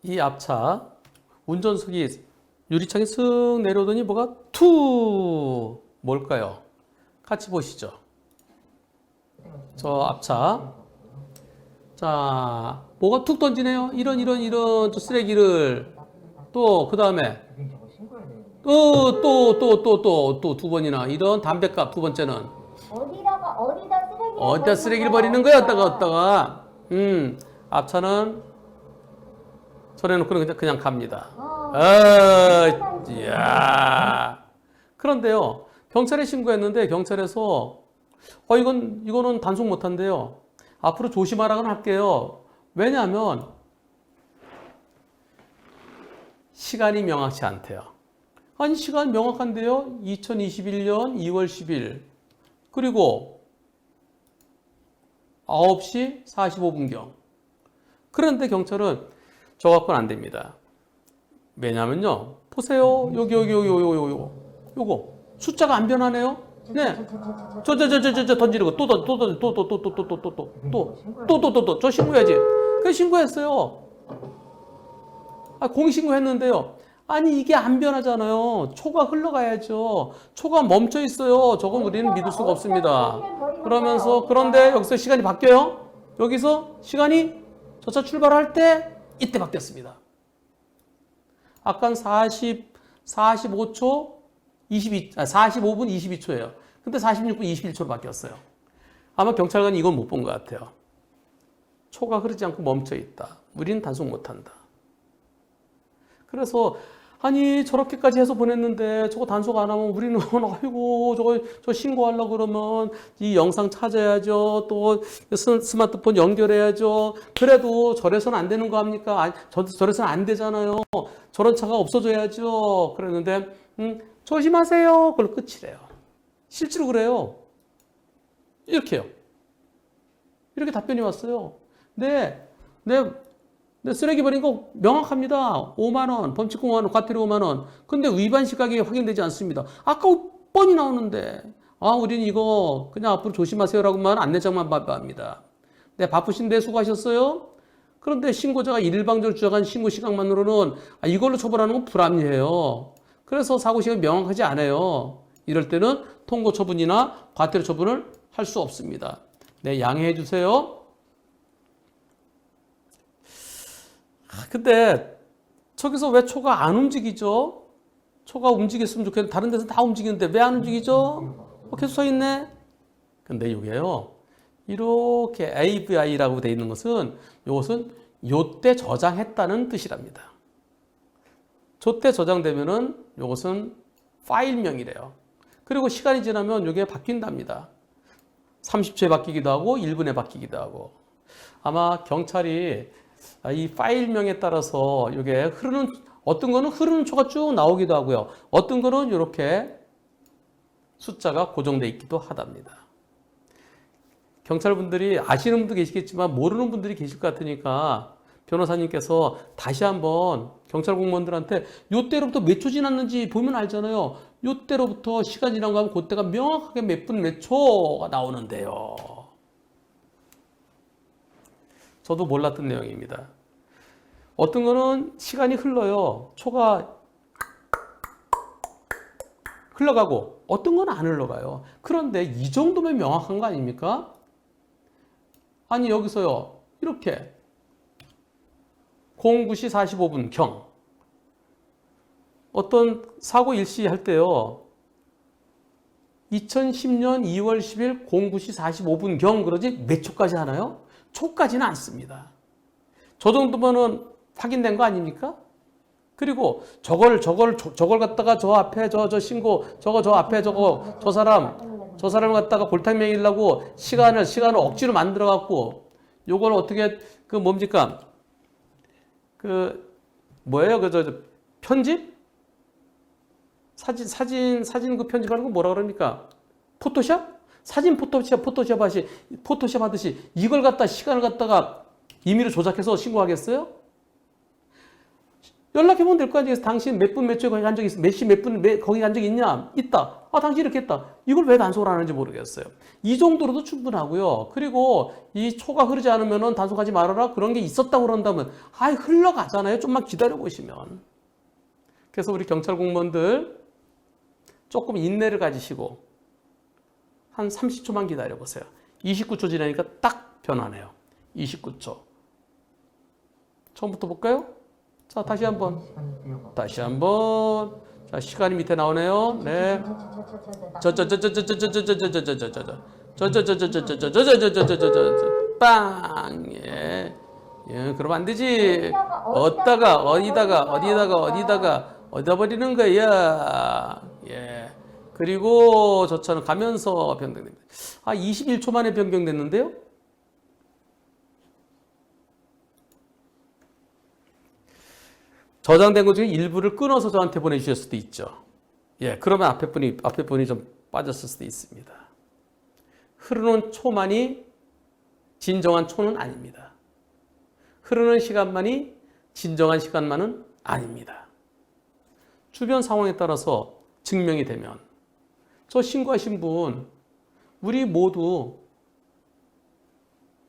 이 앞차 운전석이 유리창이 쓱 내려오더니 뭐가 투 뭘까요? 같이 보시죠. 저 앞차. 자, 뭐가 툭 던지네요. 이런 저 쓰레기를 또 그 다음에 또 두 번이나 이런 담뱃값 두 번째는 어디다 쓰레기를 버리는 거야? 어디다가 앞차는 손해놓고는 그냥 갑니다. 이야. 그런데요, 경찰에 신고했는데 경찰에서 이거는 단속 못한대요. 앞으로 조심하라고는 할게요. 왜냐하면 시간이 명확치 않대요. 아니 시간 명확한데요. 2021년 2월 10일 그리고 9시 45분경. 그런데 경찰은 저 갖고는 안 됩니다. 왜냐면요. 보세요. 요거 숫자가 안 변하네요. 네. 저 던지는 거 또 저 신고해야지. 그 신고했어요. 공익신고했는데요. 아니 이게 안 변하잖아요. 초가 흘러가야죠. 초가 멈춰 있어요. 저건 우리는 믿을 수가 없습니다. 그러면서 그런데 여기서 시간이 바뀌어요. 여기서 시간이 저 차 출발할 때 이때 바뀌었습니다. 아까 45분 22초예요. 근데 46분 21초로 바뀌었어요. 아마 경찰관이 이건 못 본 것 같아요. 초가 흐르지 않고 멈춰 있다. 우리는 단속 못 한다. 그래서 아니 저렇게까지 해서 보냈는데 저거 단속 안 하면 우리는 아이고 저 신고하려고 그러면 이 영상 찾아야죠. 또 스마트폰 연결해야죠. 그래도 저래서는 안 되는 거 합니까? 저래서는 안 되잖아요. 저런 차가 없어져야죠. 그랬는데 조심하세요. 그걸로 끝이래요. 실제로 그래요. 이렇게요. 이렇게 답변이 왔어요. 네, 쓰레기 버린 거 명확합니다. 5만 원, 범칙금 5만 원, 과태료 5만 원. 근데 위반 시각이 확인되지 않습니다. 아까 뻔히 나오는데. 우리는 이거 그냥 앞으로 조심하세요라고만 안내장만 발표합니다. 네, 바쁘신데 수고하셨어요. 그런데 신고자가 일방적으로 주장한 신고 시각만으로는 이걸로 처벌하는 건 불합리해요. 그래서 사고 시각이 명확하지 않아요. 이럴 때는 통고 처분이나 과태료 처분을 할 수 없습니다. 네, 양해해 주세요. 근데 저기서 왜 초가 안 움직이죠? 초가 움직였으면 좋겠는데 다른 데서 다 움직이는데 왜 안 움직이죠? 계속 서 있네. 근데 이게요. 이렇게 AVI라고 되어 있는 것은 이것은 요때 저장했다는 뜻이랍니다. 저때 저장되면은 이것은 파일명이래요. 그리고 시간이 지나면 이게 바뀐답니다. 30초에 바뀌기도 하고 1분에 바뀌기도 하고. 아마 경찰이 이 파일명에 따라서 이게 어떤 거는 흐르는 초가 쭉 나오기도 하고요. 어떤 거는 이렇게 숫자가 고정되어 있기도 하답니다. 경찰분들이 아시는 분도 계시겠지만 모르는 분들이 계실 것 같으니까 변호사님께서 다시 한번 경찰 공무원들한테 요때로부터 몇 초 지났는지 보면 알잖아요. 요때로부터 시간 지난 거 하면 그때가 명확하게 몇 분 몇 초가 나오는데요. 저도 몰랐던 내용입니다. 어떤 거는 시간이 흘러요. 초가 흘러가고 어떤 건 안 흘러가요. 그런데 이 정도면 명확한 거 아닙니까? 아니 여기서요. 이렇게 09시 45분 경 어떤 사고 일시 할 때요. 2010년 2월 10일 09시 45분 경 그러지 몇 초까지 하나요? 초까지는 않습니다. 저 정도면은 확인된 거 아닙니까? 그리고 저걸 갖다가 저 앞에 저 신고 저 앞에 저 사람을 갖다가 골탕 먹이려고 시간을 억지로 만들어 갖고 요걸 어떻게 뭡니까? 뭐예요? 편집? 사진 편집하는 거 뭐라 그럽니까? 포토샵? 사진 포토샵 하듯이 시간을 갖다가 임의로 조작해서 신고하겠어요? 연락해보면 될 거 아니에요. 당신 몇 분 몇 초에 거기 간 적 있어? 몇 시 몇 분 거기 간 적 있냐? 있다. 아, 당신 이렇게 했다. 이걸 왜 단속을 안 하는지 모르겠어요. 이 정도로도 충분하고요. 그리고 이 초가 흐르지 않으면 단속하지 말아라. 그런 게 있었다고 그런다면 아이 흘러가잖아요. 좀만 기다려보시면. 그래서 우리 경찰 공무원들 조금 인내를 가지시고 한 30초만 기다려보세요. 29초 지나니까 딱 변하네요. 29초. 처음부터 볼까요? 자, 다시 한번. 다시 한번. 자, 시간이 밑에 나오네요. 네. 빵. 예. 예, 그러면 안 되지. 어디다 버리는 거야. 예. 그리고 저 차는 가면서 변경됩니다. 아, 21초 만에 변경됐는데요? 저장된 것 중에 일부를 끊어서 저한테 보내주실 수도 있죠. 예, 그러면 앞에 분이 좀 빠졌을 수도 있습니다. 흐르는 초만이 진정한 초는 아닙니다. 흐르는 시간만이 진정한 시간만은 아닙니다. 주변 상황에 따라서 증명이 되면 저 신고하신 분, 우리 모두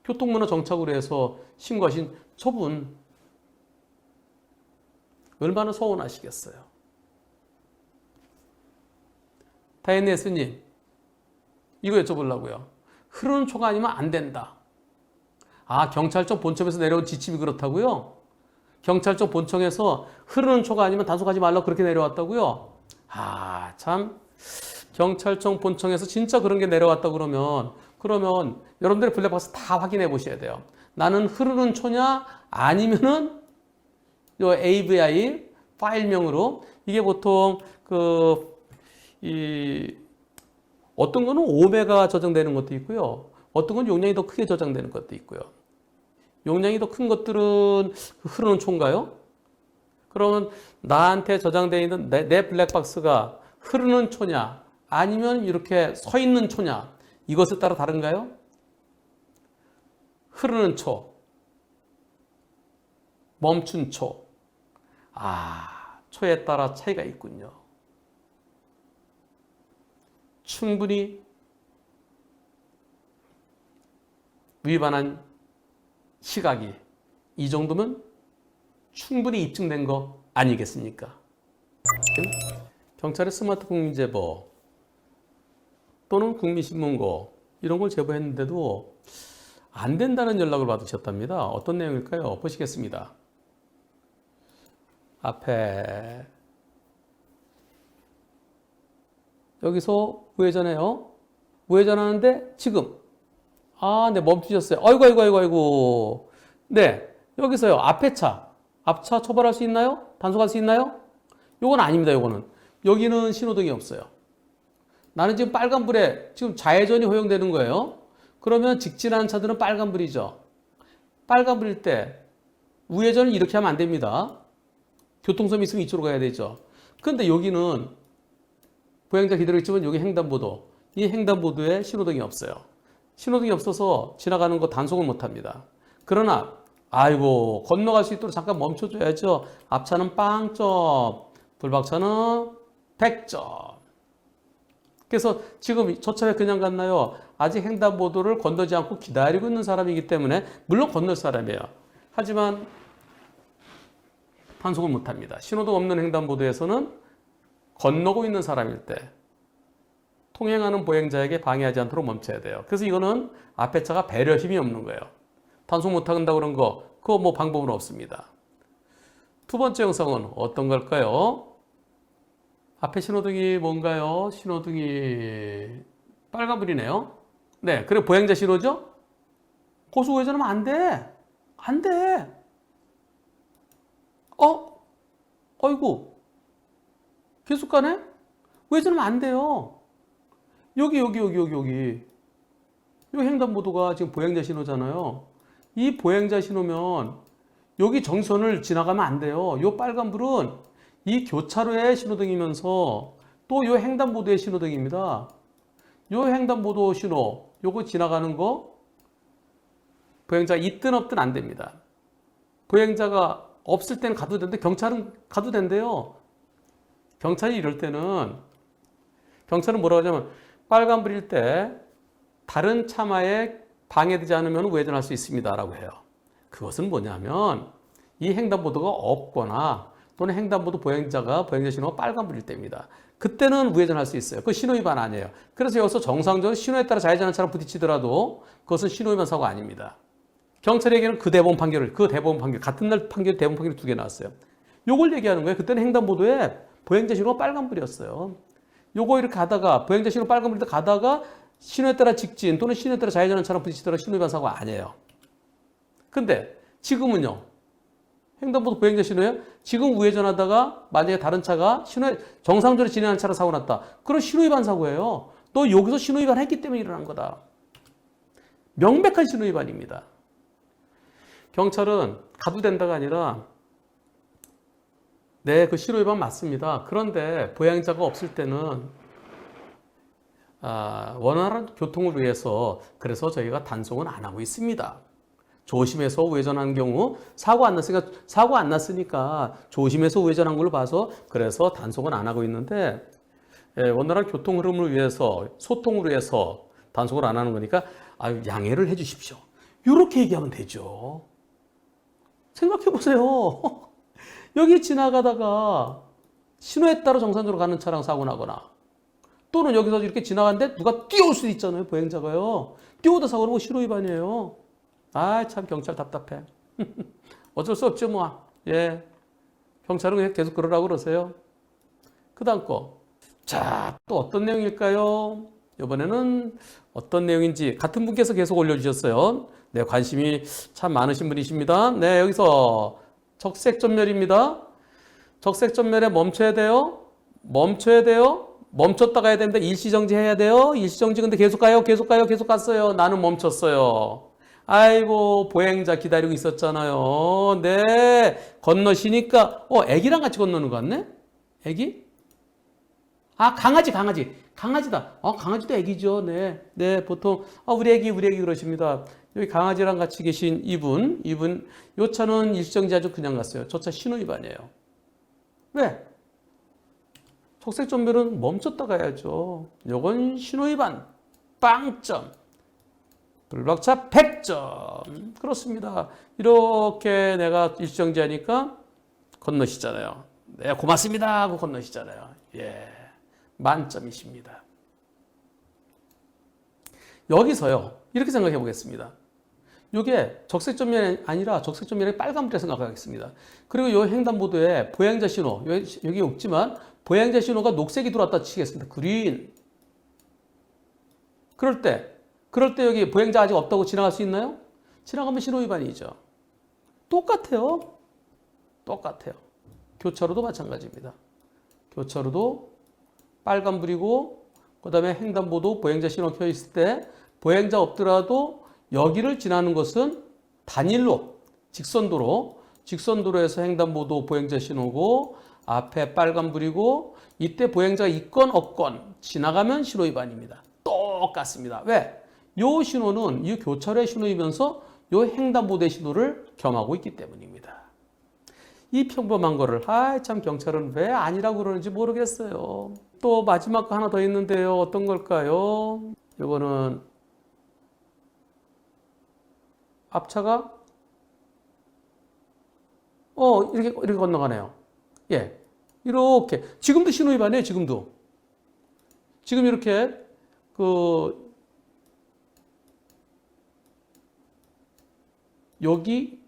교통문화 정착으로 해서 신고하신 저분 얼마나 서운하시겠어요. 다혜네 스님, 이거 여쭤보려고요. 흐르는 초가 아니면 안 된다. 아, 경찰청 본청에서 내려온 지침이 그렇다고요? 경찰청 본청에서 흐르는 초가 아니면 단속하지 말라고 그렇게 내려왔다고요? 아, 참. 경찰청 본청에서 진짜 그런 게 내려왔다 그러면 여러분들의 블랙박스 다 확인해 보셔야 돼요. 나는 흐르는 초냐 아니면은 요 AVI 파일명으로 이게 보통 어떤 거는 5메가 저장되는 것도 있고요. 어떤 건 용량이 더 크게 저장되는 것도 있고요. 용량이 더 큰 것들은 흐르는 초인가요? 그러면 나한테 저장되어 있는 내 블랙박스가 흐르는 초냐 아니면 이렇게 서 있는 초냐 이것에 따라 다른가요? 흐르는 초, 멈춘 초. 아, 초에 따라 차이가 있군요. 충분히 위반한 시각이 이 정도면 충분히 입증된 거 아니겠습니까? 경찰의 스마트 국민제보 또는 국민신문고 이런 걸 제보했는데도 안 된다는 연락을 받으셨답니다. 어떤 내용일까요? 보시겠습니다. 앞에 여기서 우회전해요. 우회전하는데 지금 네, 멈추셨어요. 아이고. 네, 여기서요. 앞차 처벌할 수 있나요? 단속할 수 있나요? 요건 아닙니다. 여기는 신호등이 없어요. 나는 지금 빨간불에 지금 좌회전이 허용되는 거예요. 그러면 직진하는 차들은 빨간불이죠. 빨간불일 때 우회전을 이렇게 하면 안 됩니다. 교통섬이 있으면 이쪽으로 가야 되죠. 그런데 여기는 보행자 기다리고 있지만 여기 횡단보도. 이 횡단보도에 신호등이 없어요. 신호등이 없어서 지나가는 거 단속을 못 합니다. 그러나 아이고 건너갈 수 있도록 잠깐 멈춰줘야죠. 앞차는 빵점, 불박차는 100점. 그래서 지금 저 차에 그냥 갔나요? 아직 횡단보도를 건너지 않고 기다리고 있는 사람이기 때문에 물론 건널 사람이에요. 하지만 단속을 못합니다. 신호등 없는 횡단보도에서는 건너고 있는 사람일 때 통행하는 보행자에게 방해하지 않도록 멈춰야 돼요. 그래서 이거는 앞에 차가 배려 힘이 없는 거예요. 단속 못한다고 그런 거 그거 뭐 방법은 없습니다. 두 번째 영상은 어떤 걸까요? 앞에 신호등이 뭔가요? 신호등이 빨간불이네요. 네, 그리고 보행자 신호죠? 고수 우회전하면 안 돼. 안 돼. 어이구. 계속 가네? 우회전하면 안 돼요. 여기. 이 횡단보도가 지금 보행자 신호잖아요. 이 보행자 신호면 여기 정선을 지나가면 안 돼요. 이 빨간불은 이 교차로의 신호등이면서 또 이 횡단보도의 신호등입니다. 이 횡단보도 신호, 요거 지나가는 거 보행자가 있든 없든 안 됩니다. 보행자가 없을 때는 가도 되는데 경찰은 가도 된대요. 경찰이 이럴 때는 경찰은 뭐라고 하냐면 빨간불일 때 다른 차마에 방해되지 않으면 우회전할 수 있습니다라고 해요. 그것은 뭐냐면 이 횡단보도가 없거나 또는 횡단보도 보행자 신호가 빨간불일 때입니다. 그때는 우회전할 수 있어요. 그거 신호위반 아니에요. 그래서 여기서 정상적으로 신호에 따라 좌회전하는 차랑 부딪히더라도 그것은 신호위반 사고 아닙니다. 경찰에게는 그 대법원 판결, 같은 날 대법원 판결이 2개 나왔어요. 요걸 얘기하는 거예요. 그때는 횡단보도에 보행자 신호가 빨간불이었어요. 요거 이렇게 가다가 보행자 신호 빨간불일 때 가다가 신호에 따라 직진 또는 신호에 따라 좌회전하는 차랑 부딪히더라도 신호위반 사고 아니에요. 근데 지금은요. 횡단보도 보행자 신호에 지금 우회전하다가 만약에 다른 차가 신호에 정상적으로 진행하는 차랑 사고 났다. 그럼 신호위반 사고예요. 너 여기서 신호위반 했기 때문에 일어난 거다. 명백한 신호위반입니다. 경찰은 가도 된다가 아니라 네, 그 신호위반 맞습니다. 그런데 보행자가 없을 때는 원활한 교통을 위해서 그래서 저희가 단속은 안 하고 있습니다. 조심해서 우회전한 경우 사고 안 났으니까 조심해서 우회전한 걸로 봐서 그래서 단속은 안 하고 있는데 원활한 교통 흐름을 위해서 소통을 위해서 단속을 안 하는 거니까 양해를 해 주십시오. 이렇게 얘기하면 되죠. 생각해 보세요. 여기 지나가다가 신호에 따라 정상적으로 가는 차량 사고 나거나 또는 여기서 이렇게 지나가는데 누가 뛰어올 수도 있잖아요. 보행자가요. 뛰어오다 사고 나면 신호 위반이에요. 참 경찰 답답해. 어쩔 수 없죠 뭐. 예, 경찰은 계속 그러라고 그러세요. 그 다음 거. 자, 또 어떤 내용일까요? 이번에는 어떤 내용인지 같은 분께서 계속 올려주셨어요. 네, 관심이 참 많으신 분이십니다. 네, 여기서 적색전멸입니다. 적색전멸에 멈춰야 돼요. 멈췄다 가야 된다. 일시정지 해야 돼요. 일시정지 근데 계속 가요. 계속 갔어요. 나는 멈췄어요. 아이고, 보행자 기다리고 있었잖아요. 네, 건너시니까 애기랑 같이 건너는 것 같네? 애기? 강아지다. 강아지도 애기죠. 네, 보통 우리 애기 그러십니다. 여기 강아지랑 같이 계신 이분, 요 차는 일시정지 아주 그냥 갔어요. 저 차 신호위반이에요. 왜? 적색전멸은 멈췄다 가야죠. 요건 신호위반. 빵점. 불박차 100점. 그렇습니다. 이렇게 내가 일시정지 하니까 건너시잖아요. 네, 고맙습니다 하고 건너시잖아요. 예, 만점이십니다. 여기서요, 이렇게 생각해 보겠습니다. 이게 적색전면이 아니라 적색전면이 빨간불에 생각하겠습니다. 그리고 이 횡단보도에 보행자 신호, 여기 없지만 보행자 신호가 녹색이 들어왔다 치겠습니다. 그린. 그럴 때 여기 보행자 아직 없다고 지나갈 수 있나요? 지나가면 신호위반이죠. 똑같아요. 교차로도 마찬가지입니다. 교차로도 빨간불이고 그 다음에 횡단보도 보행자 신호 켜 있을 때 보행자 없더라도 여기를 지나는 것은 단일로 직선도로에서 횡단보도 보행자 신호고 앞에 빨간불이고 이때 보행자가 있건 없건 지나가면 신호위반입니다. 똑같습니다. 왜? 요 신호는 이 교차로의 신호이면서 요 횡단보도의 신호를 겸하고 있기 때문입니다. 이 평범한 거를 참 경찰은 왜 아니라고 그러는지 모르겠어요. 또 마지막 거 하나 더 있는데요. 어떤 걸까요? 이거는 앞차가 이렇게 건너가네요. 예, 이렇게 지금도 신호위반이에요. 지금 이렇게 여기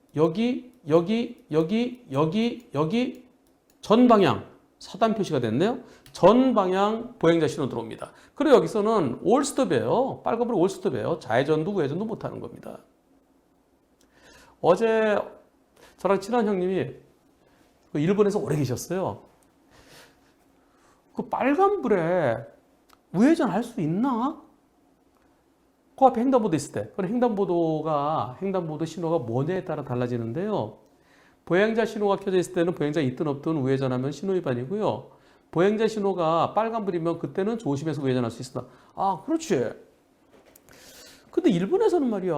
전 방향 사단 표시가 됐네요. 전 방향 보행자 신호 들어옵니다. 그리고 여기서는 올스톱이에요. 빨간불 올스톱이에요. 좌회전도 우회전도 못하는 겁니다. 어제 저랑 친한 형님이 일본에서 오래 계셨어요. 그 빨간불에 우회전할 수 있나? 그 앞에 횡단보도 있을 때. 그럼 횡단보도 신호가 뭐냐에 따라 달라지는데요. 보행자 신호가 켜져 있을 때는 보행자 있든 없든 우회전하면 신호위반이고요. 보행자 신호가 빨간불이면 그때는 조심해서 우회전할 수 있습니다. 그렇지. 근데 일본에서는 말이야.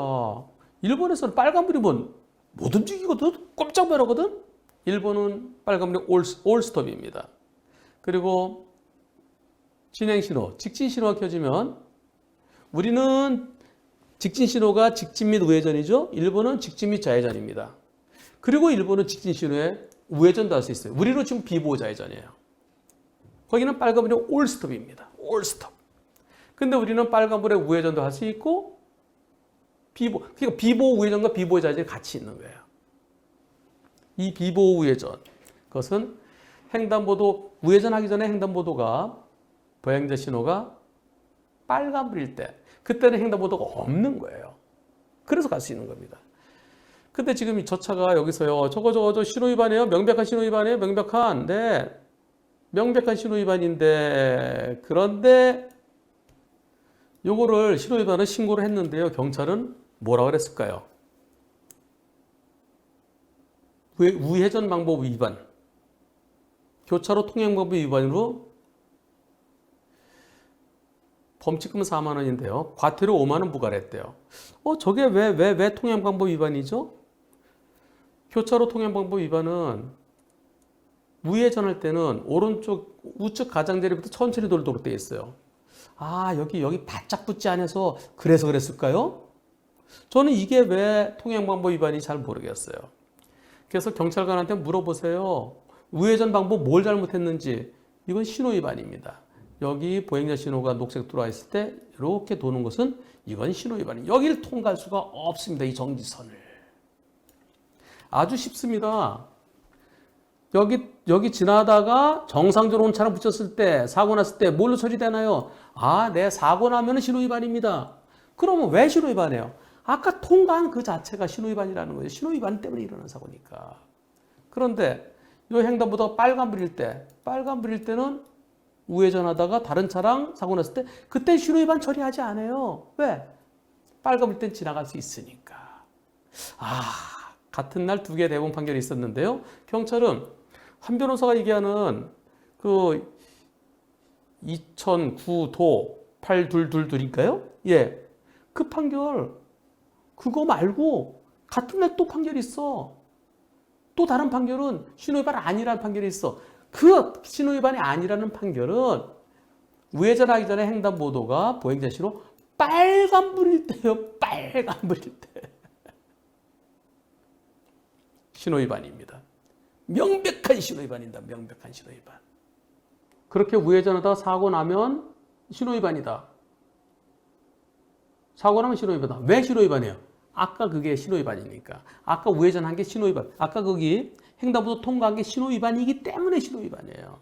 일본에서는 빨간불이면 못 움직이거든? 꼼짝 말하거든? 1번은 빨간불이 올 스톱입니다. 그리고 진행 신호, 직진 신호가 켜지면 우리는 직진 신호가 직진 및 우회전이죠. 1번은 직진 및 좌회전입니다. 그리고 1번은 직진 신호에 우회전도 할 수 있어요. 우리는 지금 비보호 좌회전이에요. 거기는 빨간불이 올 스톱입니다. 올 스톱. 근데 우리는 빨간불에 우회전도 할 수 있고 그러니까 비보호 우회전과 비보호 좌회전이 같이 있는 거예요. 이 비보호 우회전, 그것은 횡단보도 우회전하기 전에 횡단보도가 보행자 신호가 빨간불일 때, 그때는 횡단보도가 없는 거예요. 그래서 갈 수 있는 겁니다. 근데 지금 저 차가 여기서요, 저거 신호위반이에요? 명백한 신호위반이에요? 명백한. 네. 명백한 신호위반인데, 그런데 요거를 신호위반을 신고를 했는데요. 경찰은 뭐라고 그랬을까요? 우회전 방법 위반, 교차로 통행 방법 위반으로 범칙금은 4만 원인데요. 과태료 5만 원 부과를 했대요. 저게 왜 통행 방법 위반이죠? 교차로 통행 방법 위반은 우회전할 때는 오른쪽 우측 가장자리부터 천천히 돌도록 되어 있어요. 여기 바짝 붙지 않아서 그래서 그랬을까요? 저는 이게 왜 통행 방법 위반이 잘 모르겠어요. 그래서 경찰관한테 물어보세요. 우회전 방법 뭘 잘못했는지. 이건 신호 위반입니다. 여기 보행자 신호가 녹색 들어와 있을 때 이렇게 도는 것은 이건 신호 위반이에요. 여기를 통과할 수가 없습니다. 이 정지선을. 아주 쉽습니다. 여기 지나다가 정상적으로 온 차랑 붙였을 때, 사고 났을 때 뭘로 처리되나요? 네, 사고 나면 신호 위반입니다. 그러면 왜 신호 위반이에요? 아까 통과한 그 자체가 신호 위반이라는 거예요. 신호 위반 때문에 일어난 사고니까. 그런데 이 횡단보도가 빨간불일 때는 우회전하다가 다른 차랑 사고 났을 때 그때 신호 위반 처리하지 않아요. 왜? 빨간불일 땐 지나갈 수 있으니까. 같은 날 두 개의 대법원 판결이 있었는데요. 경찰은 한 변호사가 얘기하는 그 2009도 8222인가요? 예. 그 판결, 그거 말고 같은 날 또 판결이 있어. 또 다른 판결은 신호위반 아니라는 판결이 있어. 그 신호위반이 아니라는 판결은 우회전하기 전에 횡단보도가 보행자 신호 빨간불일 때요. 빨간불일 때. 신호위반입니다. 명백한 신호위반이다. 명백한 신호위반. 그렇게 우회전하다가 사고 나면 신호위반이다. 사고 나면 신호위반이다. 왜 신호위반이에요? 아까 그게 신호위반이니까. 아까 우회전한 게 신호위반. 아까 거기 횡단보도 통과한 게 신호위반이기 때문에 신호위반이에요.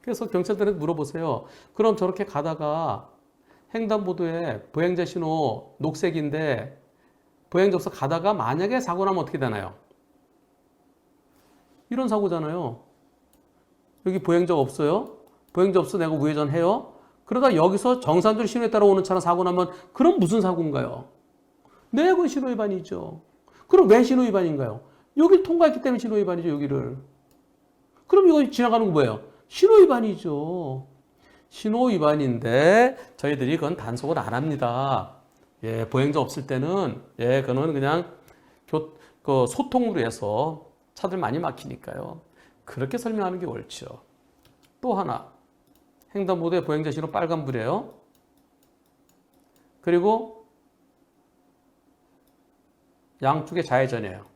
그래서 경찰들한테 물어보세요. 그럼 저렇게 가다가 횡단보도에 보행자 신호 녹색인데 보행자 없어 가다가 만약에 사고 나면 어떻게 되나요? 이런 사고잖아요. 여기 보행자가 없어요. 보행자 없어 내가 우회전해요. 그러다 여기서 정상적으로 신호에 따라 오는 차랑 사고 나면 그럼 무슨 사고인가요? 네, 그건 신호위반이죠. 그럼 왜 신호위반인가요? 여기를 통과했기 때문에 신호위반이죠, 여기를. 그럼 이거 지나가는 거 뭐예요? 신호위반이죠. 신호위반인데 저희들이 그건 단속을 안 합니다. 예, 보행자 없을 때는 그거는 그냥 소통으로 해서 차들 많이 막히니까요. 그렇게 설명하는 게 옳죠. 또 하나, 횡단보도에 보행자 신호 빨간불이에요. 그리고 양쪽에 좌회전이에요.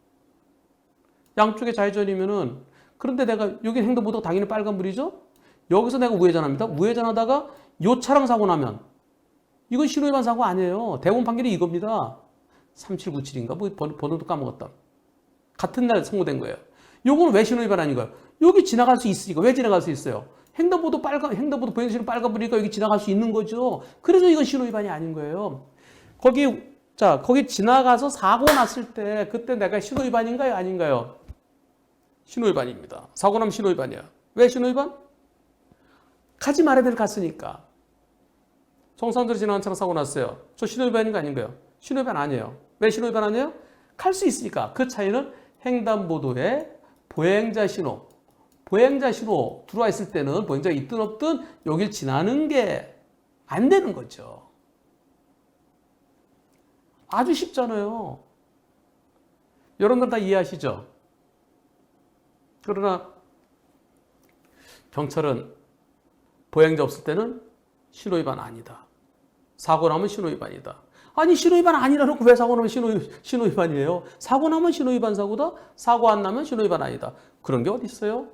양쪽에 좌회전이면은, 그런데 내가 여기 횡단보도가 당연히 빨간불이죠? 여기서 내가 우회전합니다. 우회전하다가 요 차랑 사고 나면 이건 신호위반 사고 아니에요. 대법원 판결이 이겁니다. 3797인가? 뭐 번호도 까먹었다. 같은 날 선고된 거예요. 요거는 왜 신호위반 아닌가요? 여기 지나갈 수 있으니까. 왜 지나갈 수 있어요? 횡단보도 보행자 신호 빨간불이니까 여기 지나갈 수 있는 거죠. 그래서 이건 신호위반이 아닌 거예요. 거기 지나가서 사고 났을 때 그때 내가 신호위반인가요? 아닌가요? 신호위반입니다. 사고 나면 신호위반이야. 왜 신호위반? 가지 말아야 될 갔으니까. 정상적으로 지나간 차랑 사고 났어요. 저 신호위반인 거 아닌가요? 신호위반 아니에요. 왜 신호위반 아니에요? 갈 수 있으니까. 그 차이는 횡단보도에 보행자 신호 들어와 있을 때는 보행자가 있든 없든 여길 지나는 게 안 되는 거죠. 아주 쉽잖아요. 여러분들 다 이해하시죠? 그러나 경찰은 보행자 없을 때는 신호위반 아니다. 사고 나면 신호위반이다. 아니 신호위반 아니라 놓고 왜 사고 나면 신호위반이에요? 사고 나면 신호위반 사고다. 사고 안 나면 신호위반 아니다. 그런 게 어디 있어요?